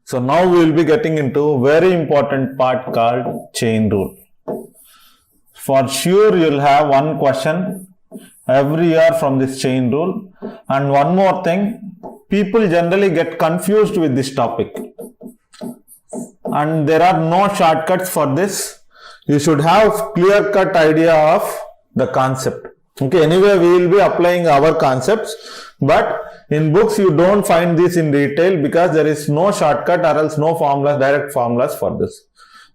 So now we will be getting into very important part called chain rule. For sure you will have one question every year from this chain rule. And one more thing, people generally get confused with this topic. And there are no shortcuts for this. You should have clear-cut idea of the concept. Okay, anyway, we will be applying our concepts, but in books you don't find this in detail because there is no shortcut or else no formulas, direct formulas for this.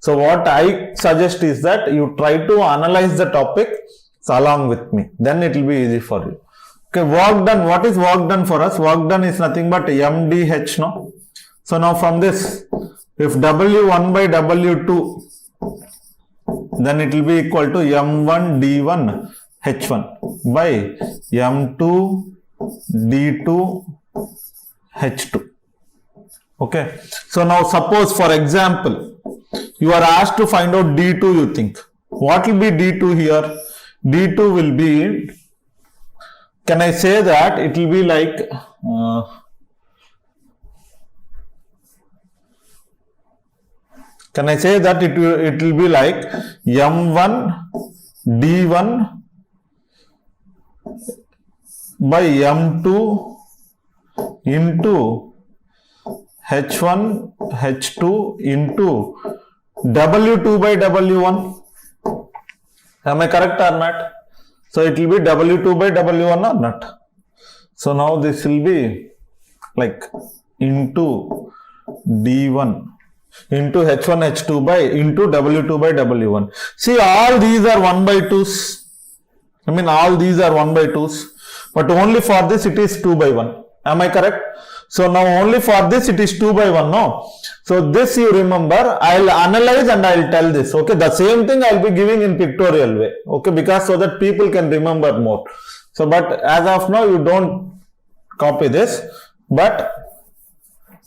So what I suggest is that you try to analyze the topic along with me. Then it will be easy for you. Okay, work done. What is work done for us? Work done is nothing but MDH, no? So now from this, if W1 by W2, then it will be equal to M1 D1 H1 by M2 D2 H2. Okay. So now suppose for example, you are asked to find out D2, you think. What will be D2 here? D2 will be, can I say that it will be like, can I say that it will be like M1 D1 by M2 into H1 H2 into W2 by W1. Am I correct or not? So it will be W2 by W1 or not? So now this will be like into D1 into H1 H2 by into W2 by W1. See, all these are 1 by 2s. I mean all these are 1 by 2s. But only for this it is 2 by 1. Am I correct? So now only for this it is 2 by 1, no? So this you remember, I'll analyze and I'll tell this, okay? The same thing I'll be giving in pictorial way, okay? Because so that people can remember more. So, but as of now, you don't copy this, but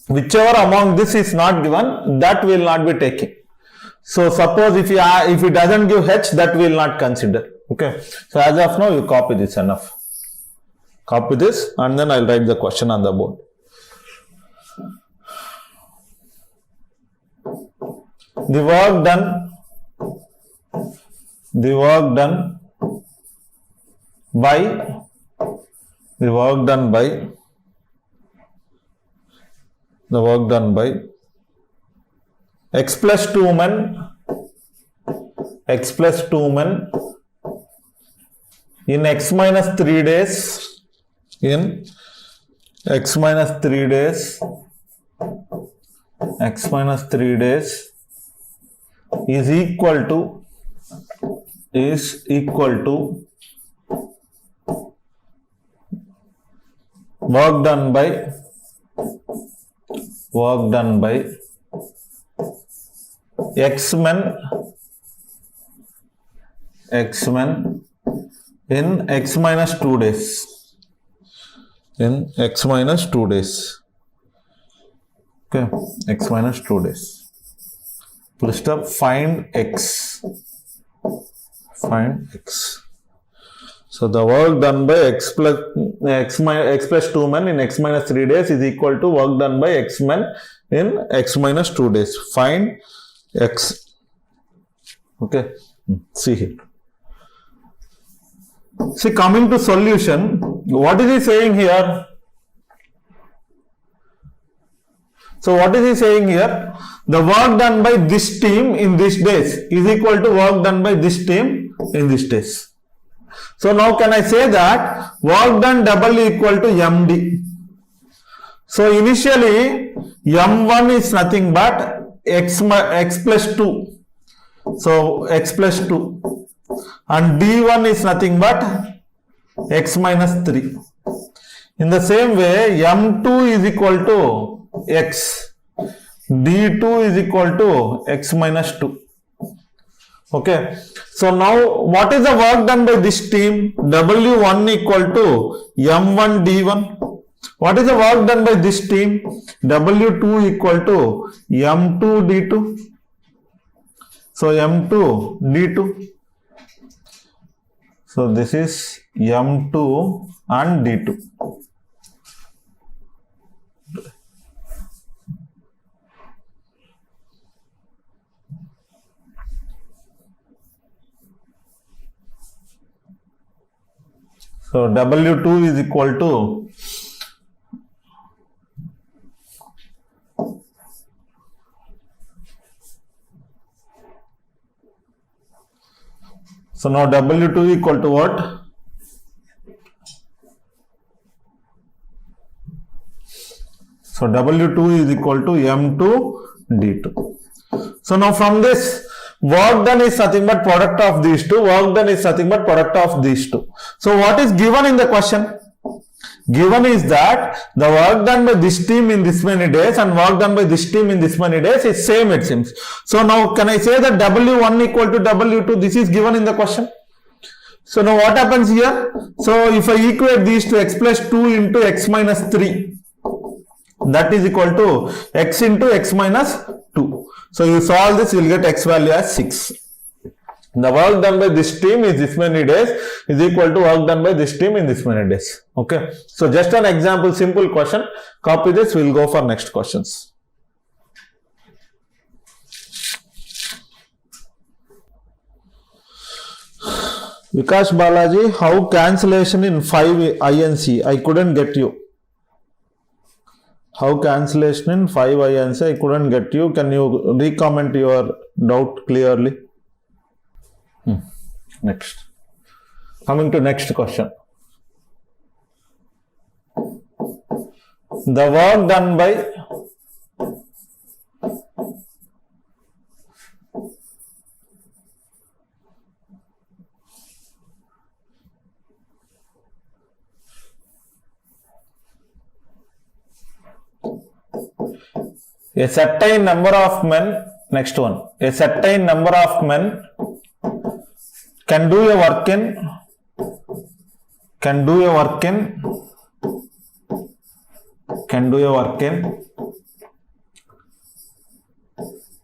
whichever among this is not given, that will not be taken. So suppose if it doesn't give H, that will not consider, okay? So as of now, you copy this enough. Copy this and then I'll write the question on the board. The work done by X plus 2 men in X minus 3 days is equal to work done by X men in X minus 2 days. Okay, X minus 2 days. Full stop. Find X. So the work done by X plus 2 men in X minus 3 days is equal to work done by X men in X minus 2 days. Find X. Okay. See here. See, coming to solution, what is he saying here? So what is he saying here? The work done by this team in these days is equal to work done by this team in these days. So now can I say that work done double equal to MD. So initially M1 is nothing but X plus 2. So X plus 2. And D1 is nothing but X minus 3. In the same way, M2 is equal to X. D2 is equal to X minus 2. Okay. So now what is the work done by this team? W1 equal to M1 D1. What is the work done by this team? W2 equal to M2 D2. So M2 D2. So this is M2 and D2. So W2 is equal to so now W2 equal to what? So W2 is equal to M2 D2. So now from this, work done is nothing but product of these two. Work done is nothing but product of these two. So what is given in the question? Given is that the work done by this team in this many days and work done by this team in this many days is same, it seems. So now can I say that W1 equal to W2? This is given in the question. So now what happens here? So if I equate these to x plus 2 into x minus 3, that is equal to x into x minus 2. So you solve this, you will get x value as 6. The work done by this team is this many days is equal to work done by this team in this many days. Okay. So just an example, simple question. Copy this, we will go for next questions. Vikash Balaji, how cancellation in 5 INC? I couldn't get you. How cancellation in 5 INC? I couldn't get you. Can you re-comment your doubt clearly? Next. Coming to next question. The work done by a certain number of men, next one, a certain number of men can do a work in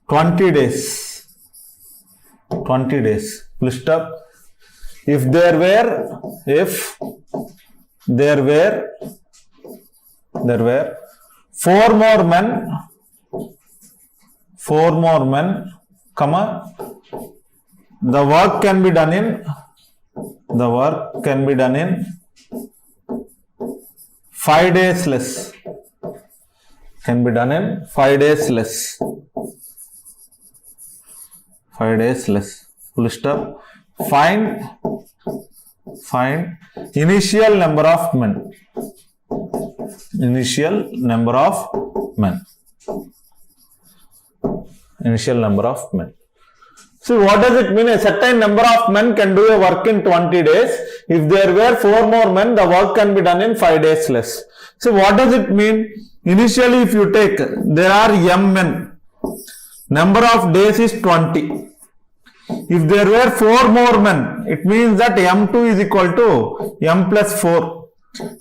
20 days. 20 days. Full stop. If there were 4 more men, comma, the work can be done in 5 days less. Can be done in 5 days less. 5 days less. Full stop. Find initial number of men. Initial number of men. So what does it mean? A certain number of men can do a work in 20 days. If there were 4 more men, the work can be done in 5 days less. So what does it mean? Initially, if you take, there are m men. Number of days is 20. If there were 4 more men, it means that m2 is equal to m plus 4.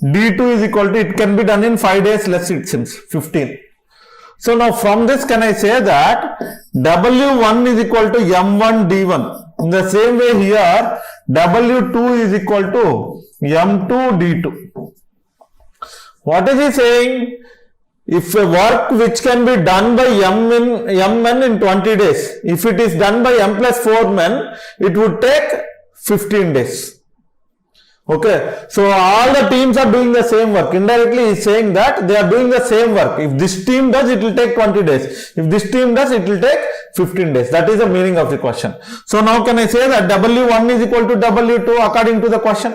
D2 is equal to, it can be done in 5 days less, it seems, 15. So now from this, can I say that W1 is equal to M1 D1. In the same way here, W2 is equal to M2 D2. What is he saying? If a work which can be done by m men in 20 days, if it is done by m plus 4 men, it would take 15 days. Okay, so all the teams are doing the same work. Indirectly, he is saying that they are doing the same work. If this team does, it will take 20 days. If this team does, it will take 15 days. That is the meaning of the question. So now can I say that W1 is equal to W2 according to the question?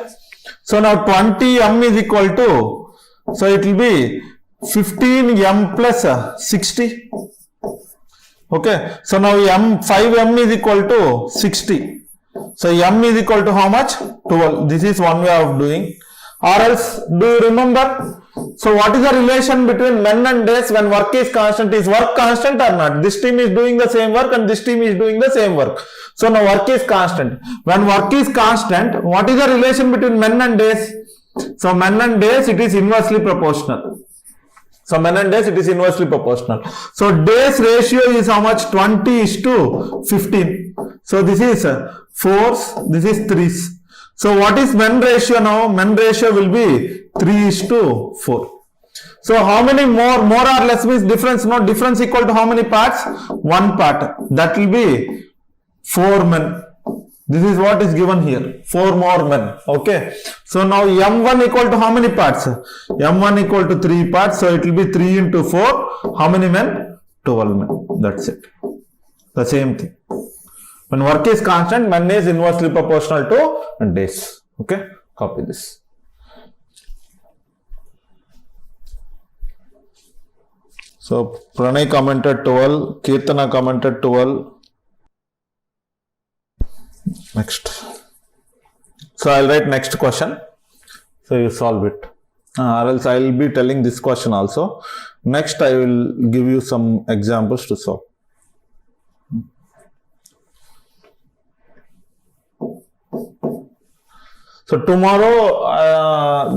So now 20m is equal to, so it will be 15m plus 60. Okay, so now 5m is equal to 60. So m is equal to how much? 12. This is one way of doing. Or else, do you remember? So what is the relation between men and days when work is constant? Is work constant or not? This team is doing the same work and this team is doing the same work. So now work is constant. When work is constant, what is the relation between men and days? So men and days, it is inversely proportional. So days ratio is how much? 20:15. So this is 4s, this is 3s. So what is men ratio now? Men ratio will be 3:4. So how many more or less means difference? No, difference equal to how many parts? 1 part. That will be 4 men. This is what is given here. 4 more men. Okay. So now M1 equal to how many parts? M1 equal to 3 parts. So it will be 3 into 4. How many men? 12 men. That's it. The same thing. When work is constant, men is inversely proportional to days. Okay. Copy this. So Pranay commented 12. Kirtana commented 12. Next. So I'll write next question. So you solve it. Or else I will be telling this question also. Next I will give you some examples to solve. So tomorrow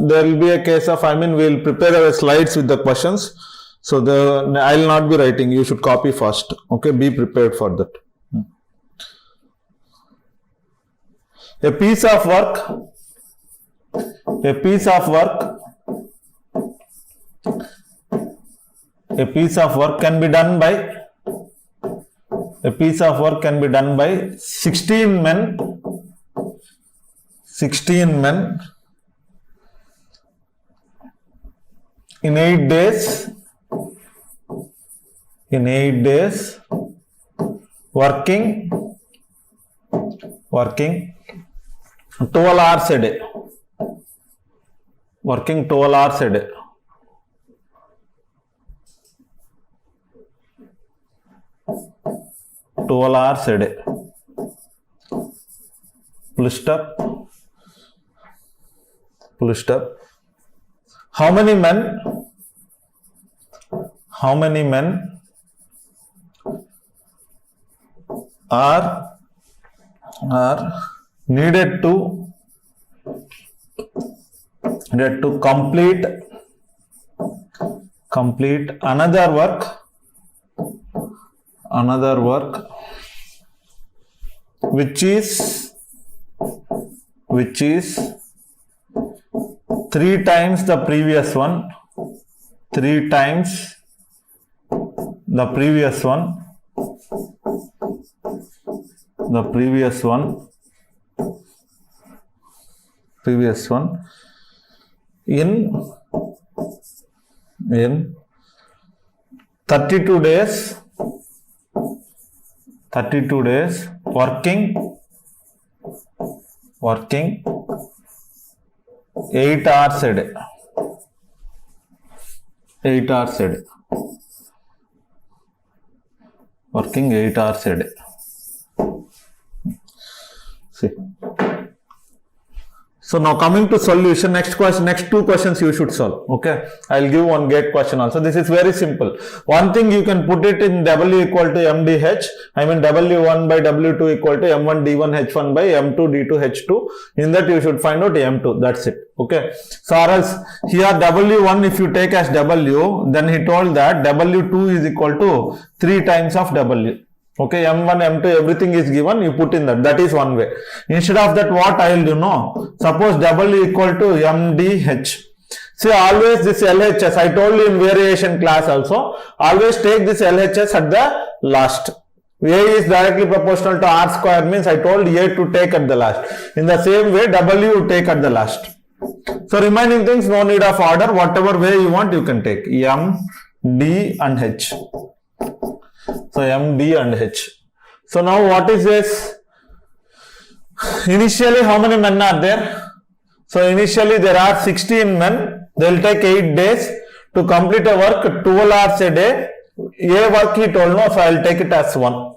there will be a case of, we'll prepare our slides with the questions. So I will not be writing. You should copy first. Okay, be prepared for that. A piece of work can be done by 16 men in 8 days working 12 hours a day. Working 12 hours a day. Full stop. How many men are needed to complete another work which is 3 times the previous one. In 32 days working 8 hours a day. Working 8 hours a day. See. So now coming to solution, next two questions you should solve. Okay, I'll give one gate question also. This is very simple. One thing you can put it in W equal to MDH. W1 by W2 equal to M1 D1 H1 by M2 D2 H2. In that you should find out M2. That's it. Okay. So or else here W1 if you take as W, then he told that W2 is equal to 3 times of W. Okay, M1, M2, everything is given, you put in that. That is one way. Instead of that, what I will do now? Suppose W equal to MDH. See, always this LHS, I told you in variation class also, always take this LHS at the last. A is directly proportional to R square, means I told A to take at the last. In the same way, W you take at the last. So, remaining things, no need of order. Whatever way you want, you can take. M, D and H. So M, D and H. So now what is this? Initially how many men are there? So initially there are 16 men. They will take 8 days to complete a work 12 hours a day. A work he told no, so I will take it as 1.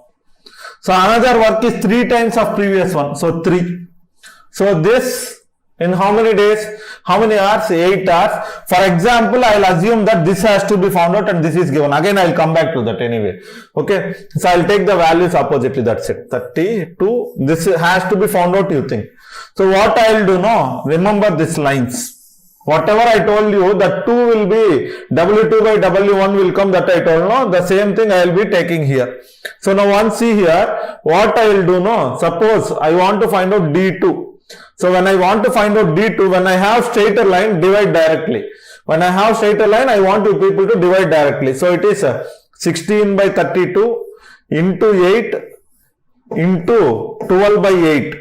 So another work is 3 times of previous one. So 3. So this in how many days? How many hours? 8 hours. For example, I will assume that this has to be found out and this is given. Again, I will come back to that anyway. Okay. So I will take the values oppositely. That's it. 32. This has to be found out, you think. So what I will do now? Remember these lines. Whatever I told you, that 2 will be W2 by W1 will come, that I told no. The same thing I will be taking here. So now once see here, what I will do now? Suppose I want to find out D2. So when I want to find out D2, when I have straighter line, divide directly. When I have straighter line, I want you people to divide directly. So it is 16 by 32 into 8 into 12 by 8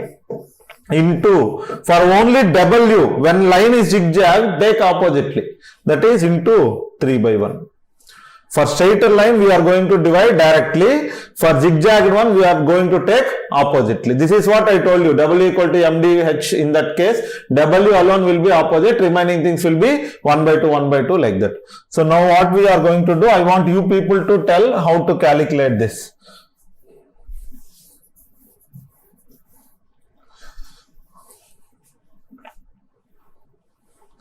into, for only W, when line is zigzag, take oppositely, that is into 3 by 1. For straighter line, we are going to divide directly. For zigzag one, we are going to take oppositely. This is what I told you. W equal to MDH in that case. W alone will be opposite. Remaining things will be 1 by 2, 1 by 2 like that. So now what we are going to do, I want you people to tell how to calculate this.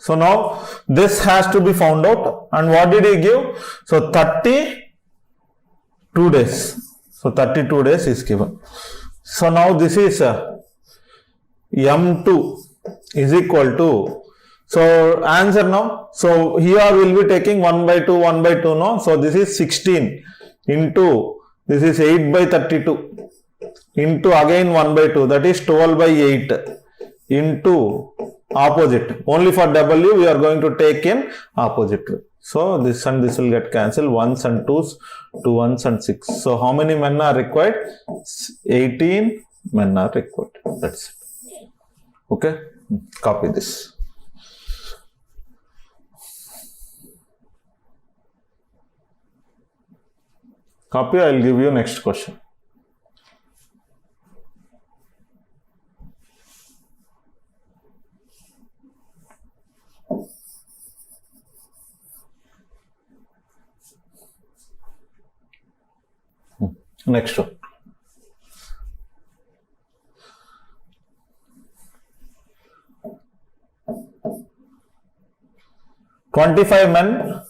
So now this has to be found out, and what did he give? So 32 days. So 32 days is given. So now this is M2 is equal to, so answer now. So here we will be taking 1 by 2, 1 by 2 now. So this is 16 into, this is 8 by 32 into again 1 by 2, that is 12 by 8 into opposite. Only for W we are going to take in opposite way. So this and this will get cancelled. 1s and 2s, 2 1s and 6. So how many men are required? 18 men are required. That's it. Okay. Copy this. Copy. I will give you next question. Next one. $25 men.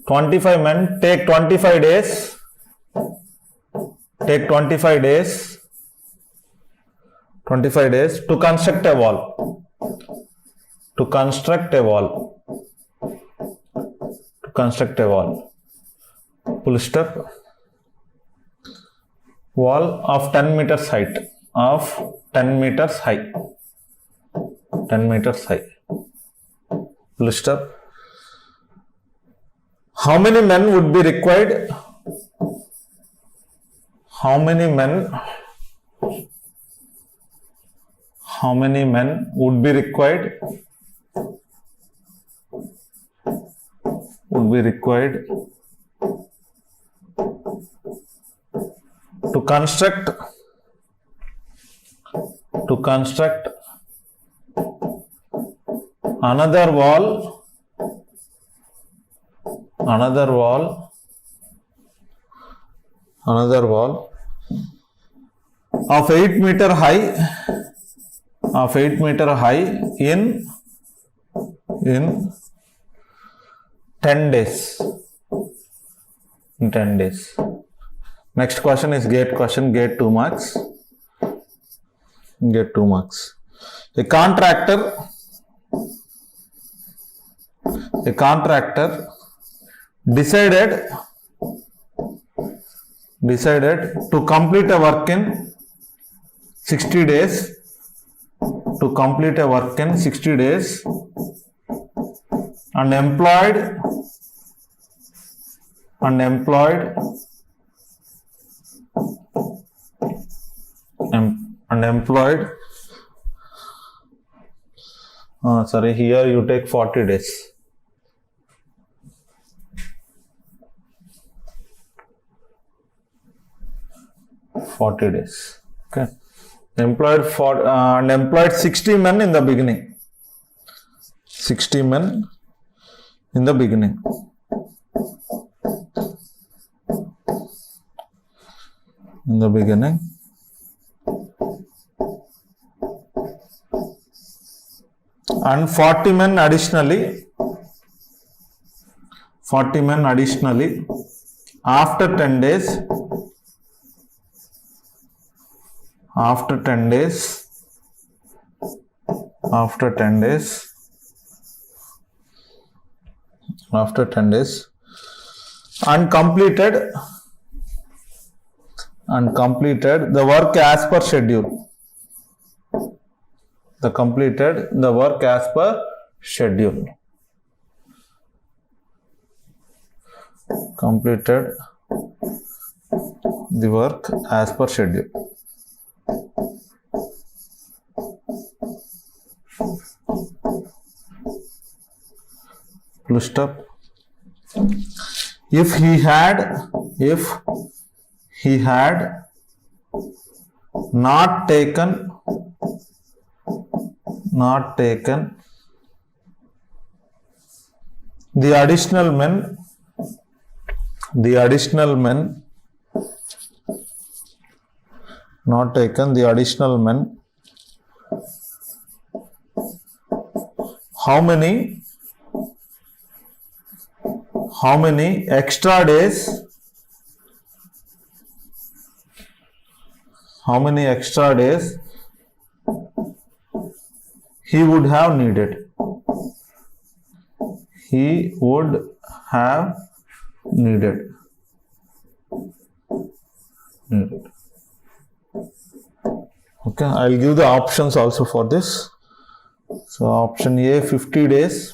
25 men. Take 25 days. Take 25 days. 25 days to construct a wall. To construct a wall. To construct a wall. Full stop. Wall of 10 meters height, of 10 meters high, 10 meters high. Full stop. How many men would be required? How many men would be required? Would be required to construct another wall of 8 meter high in 10 days. In 10 days. Next question is gate question, gate 2 marks. Gate 2 marks. A contractor decided to complete a work in 60 days. To complete a work in 60 days and employed sorry, here you take 40 days. Okay. Employed 60 men in the beginning. 60 men in the beginning. And 40 men additionally after 10 days and completed the work as per schedule. Completed the work as per schedule. the work as per schedule. Full stop. If he had not taken the additional men not taken the additional men, how many extra days he would have needed. Okay, I'll give the options also for this. So option A 50 days,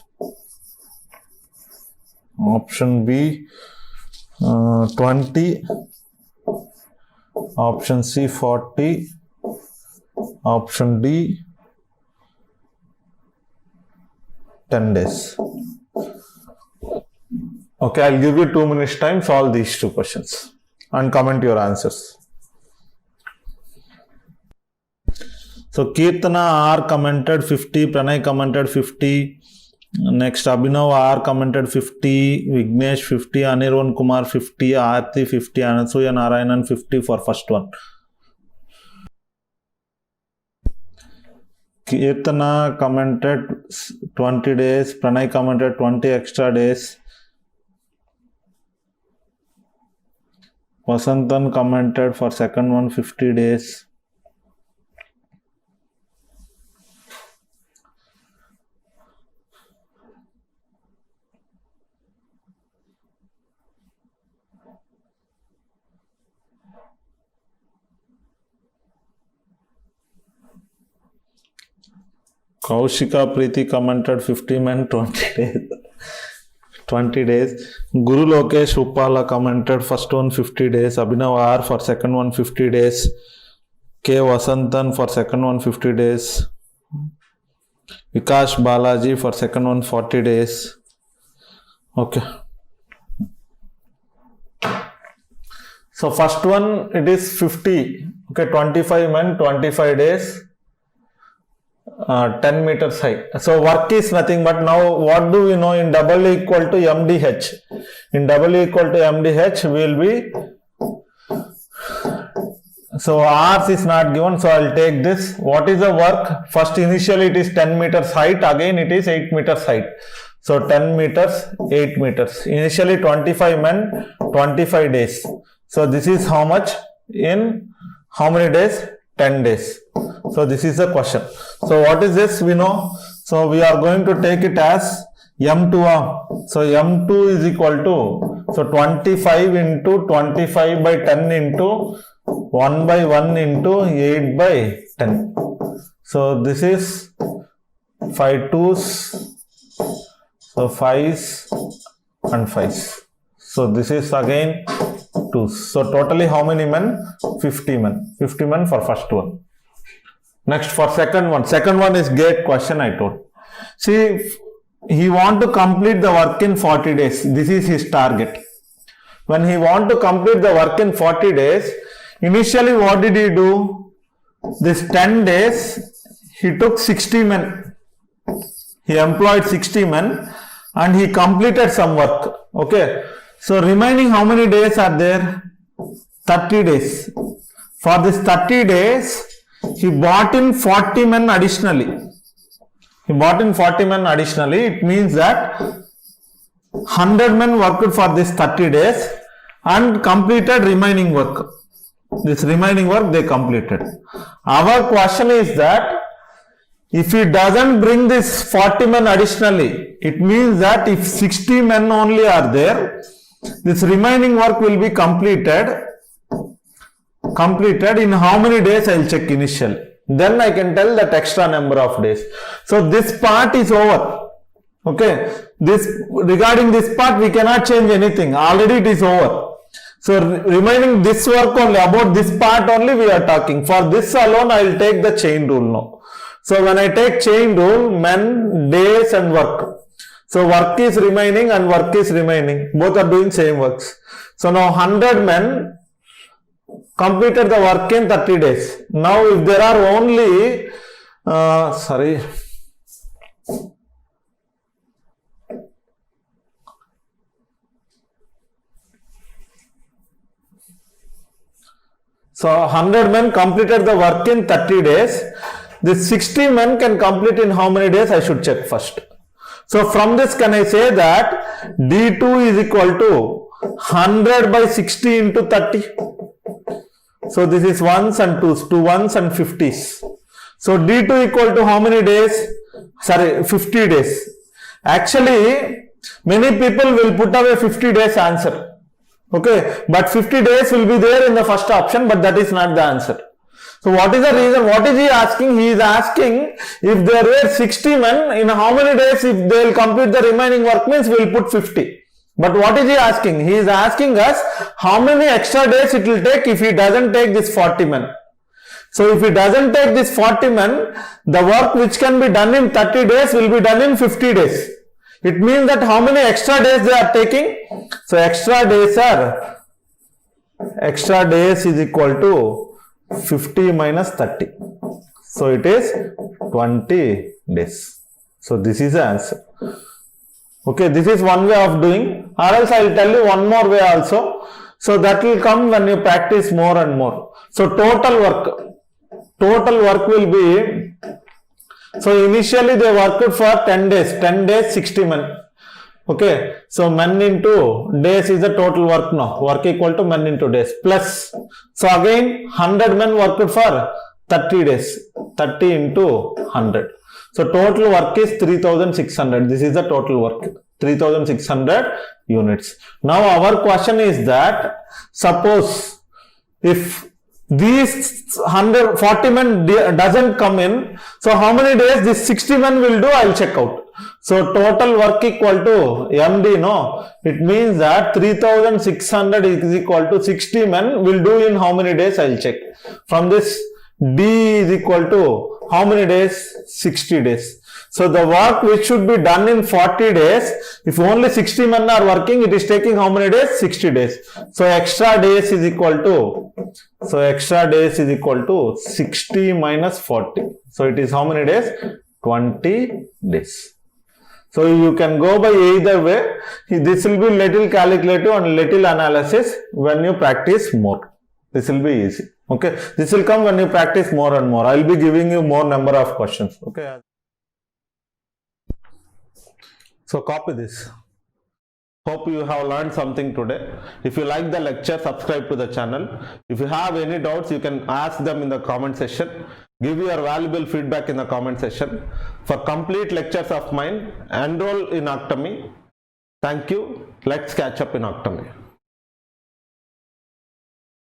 option B 20, option C 40, option D 10 days. Okay, I'll give you 2 minutes time, solve these two questions and comment your answers. So Kirtana R commented 50, Pranay commented 50, next Abhinav R commented 50, Vignesh 50, Anirvan Kumar 50, Aarti 50, Anasuya Narayanan 50 for first one. Kirtana commented 20 days, Pranay commented 20 extra days, Vasantan commented for second one 50 days. Kaushika Preeti commented 50 men 20 days. 20 days. Guru Lokesh Uppala commented first one 50 days. Abhinav R for second one 50 days. K Vasantan for second one 50 days. Vikash Balaji for second one 40 days. Okay. So first one it is 50. Okay, 25 men 25 days. 10 meters high. So work is nothing but now what do we know in W equal to MDH? In W equal to MDH will be, so R's is not given, so I'll take this. What is the work? First initially it is 10 meters height, again it is 8 meters height. So 10 meters, 8 meters. Initially 25 men, 25 days. So this is how much in how many days? 10 days. So this is the question. So what is this? We know. So we are going to take it as M2. So M2 is equal to, so 25 into 25 by 10 into 1 by 1 into 8 by 10. So this is 5 2s. So 5s and 5s. So this is again 2s. So totally how many men? 50 men. 50 men for first one. Next for second one. Second one is gate question I told. See, he want to complete the work in 40 days. This is his target. When he want to complete the work in 40 days, initially what did he do? This 10 days, he took 60 men. He employed 60 men and he completed some work. Okay. So remaining how many days are there? 30 days. For this 30 days, he brought in 40 men additionally. It means that 100 men worked for this 30 days and completed remaining work. This remaining work they completed. Our question is that if he doesn't bring this 40 men additionally, it means that if 60 men only are there, this remaining work will be completed in how many days? I'll check initially. Then I can tell that extra number of days. So this part is over. Okay. Regarding this part we cannot change anything. Already it is over. So remaining this work only, about this part only we are talking. For this alone, I will take the chain rule now. So when I take chain rule, men, days and work. So work is remaining and work is remaining. Both are doing same works. So now 100 men completed the work in 30 days. Now if there are only, So 100 men completed the work in 30 days. This 60 men can complete in how many days? I should check first. So from this, can I say that D2 is equal to 100 by 60 into 30? So this is ones and twos, 2 ones and 50s. So D2 equal to how many days? 50 days. Actually, many people will put away 50 days answer. Okay, but 50 days will be there in the first option, but that is not the answer. So what is the reason? What is he asking? He is asking if there were 60 men, in how many days if they will complete the remaining work, means we will put 50. But what is he asking? He is asking us how many extra days it will take if he doesn't take this 40 men. So if he doesn't take this 40 men, the work which can be done in 30 days will be done in 50 days. It means that how many extra days they are taking? So extra days is equal to 50 minus 30. So it is 20 days. So this is the answer. Okay, this is one way of doing, or else I will tell you one more way also. So that will come when you practice more and more. So total work will be, so initially they worked for 10 days, 60 men. Okay, so men into days is the total work now. Work equal to men into days plus. So again 100 men worked for 30 days. 30 into 100. So total work is 3600. This is the total work. 3600 units. Now our question is that suppose if these 140 men doesn't come in, so how many days this 60 men will do? I will check out. So total work equal to MD, no? It means that 3600 is equal to 60 men will do in how many days? I will check. From this, D is equal to how many days? 60 days. So the work which should be done in 40 days, if only 60 men are working, it is taking how many days? 60 days. So extra days is equal to 60 minus 40. So it is how many days? 20 days. So you can go by either way. This will be little calculative and little analysis when you practice more. This will be easy. Okay. This will come when you practice more and more. I will be giving you more number of questions. Okay. So copy this. Hope you have learned something today. If you like the lecture, subscribe to the channel. If you have any doubts, you can ask them in the comment section. Give your valuable feedback in the comment section. For complete lectures of mine, enroll in Octomy. Thank you. Let's catch up in Octomy.